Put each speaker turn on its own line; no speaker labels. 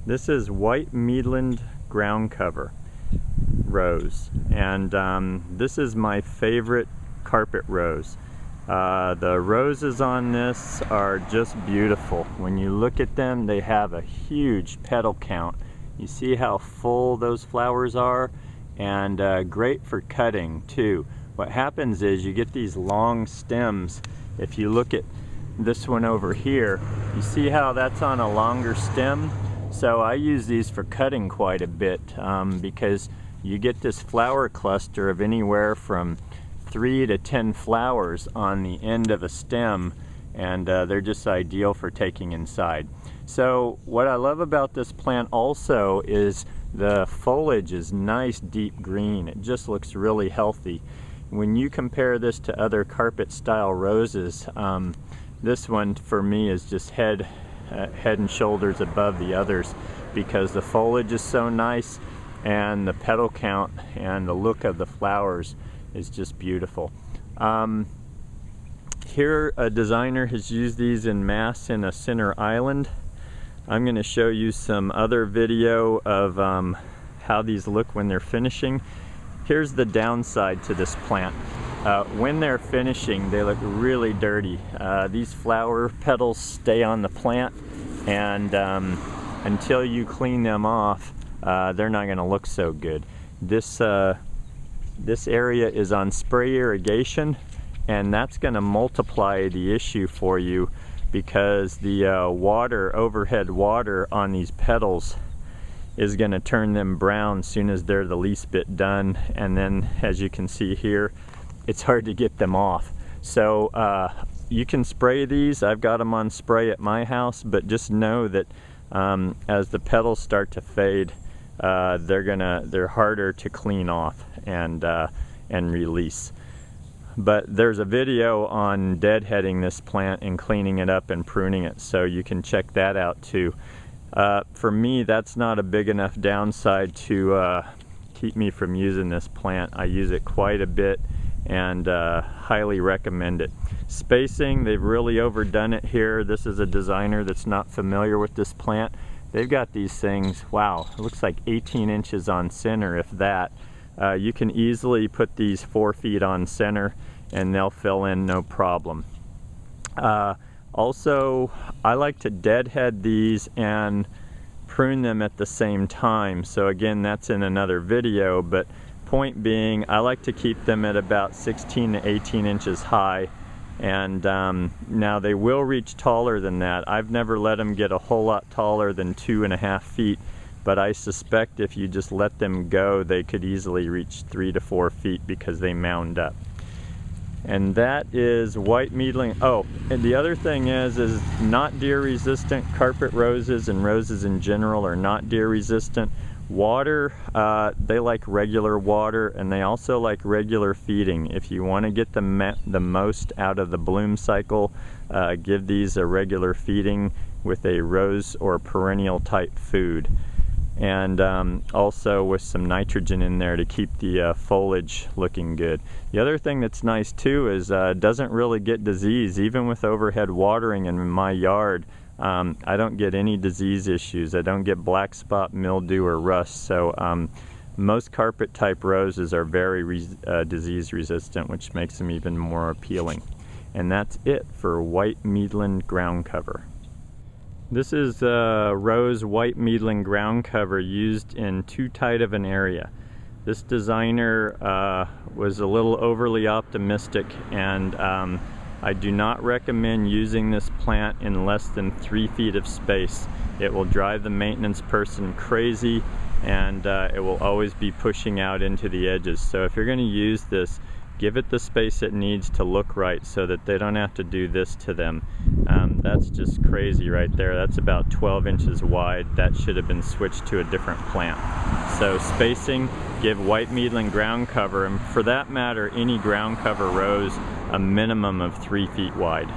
This is white Meidiland ground cover rose, and this is my favorite carpet rose. The roses on this are just beautiful. When you look at them, they have a huge petal count. You see how full those flowers are, and great for cutting too. What happens is you get these long stems. If you look at this one over here, you see how that's on a longer stem? So I use these for cutting quite a bit because you get this flower cluster of anywhere from 3 to 10 flowers on the end of a stem, and they're just ideal for taking inside. So what I love about this plant also is the foliage is nice deep green. It just looks really healthy. When you compare this to other carpet style roses, this one for me is just head and shoulders above the others because the foliage is so nice and the petal count and the look of the flowers is just beautiful. Here a designer has used these in mass in a center island. I'm going to show you some other video of how these look when they're finishing. Here's the downside to this plant. When they're finishing, they look really dirty. These flower petals stay on the plant, and until you clean them off, they're not going to look so good. This area is on spray irrigation, and that's going to multiply the issue for you because the overhead water on these petals is going to turn them brown as soon as they're the least bit done, and then as you can see here, it's hard to get them off. So you can spray these. I've got them on spray at my house, but just know that as the petals start to fade, they're harder to clean off and release. But there's a video on deadheading this plant and cleaning it up and pruning it, so you can check that out too. For me, that's not a big enough downside to keep me from using this plant. I use it quite a bit and highly recommend it. Spacing, they've really overdone it here. This is a designer that's not familiar with this plant. They've got these things, wow, it looks like 18 inches on center, if that. You can easily put these 4 feet on center and they'll fill in no problem. Also, I like to deadhead these and prune them at the same time. So again, that's in another video, but point being, I like to keep them at about 16 to 18 inches high, and now they will reach taller than that. I've never let them get a whole lot taller than 2.5 feet, but I suspect if you just let them go, they could easily reach 3 to 4 feet because they mound up. And that is white Meidiland. Oh, and the other thing is not deer resistant. Carpet roses and roses in general are not deer resistant. Water, they like regular water, and they also like regular feeding. If you want to get the most out of the bloom cycle, give these a regular feeding with a rose or perennial type food, and also with some nitrogen in there to keep the foliage looking good. The other thing that's nice too is it doesn't really get disease. Even with overhead watering in my yard, I don't get any disease issues. I don't get black spot, mildew, or rust. So most carpet type roses are very disease resistant, which makes them even more appealing. And that's it for white Meidiland ground cover. This is rose white Meidiland ground cover used in too tight of an area. This designer was a little overly optimistic, and I do not recommend using this plant in less than 3 feet of space. It will drive the maintenance person crazy, and it will always be pushing out into the edges. So if you're going to use this, give it the space it needs to look right so that they don't have to do this to them. That's just crazy right there. That's about 12 inches wide. That should have been switched to a different plant. So spacing, give white Meidiland ground cover, and for that matter, any ground cover rose, a minimum of 3 feet wide.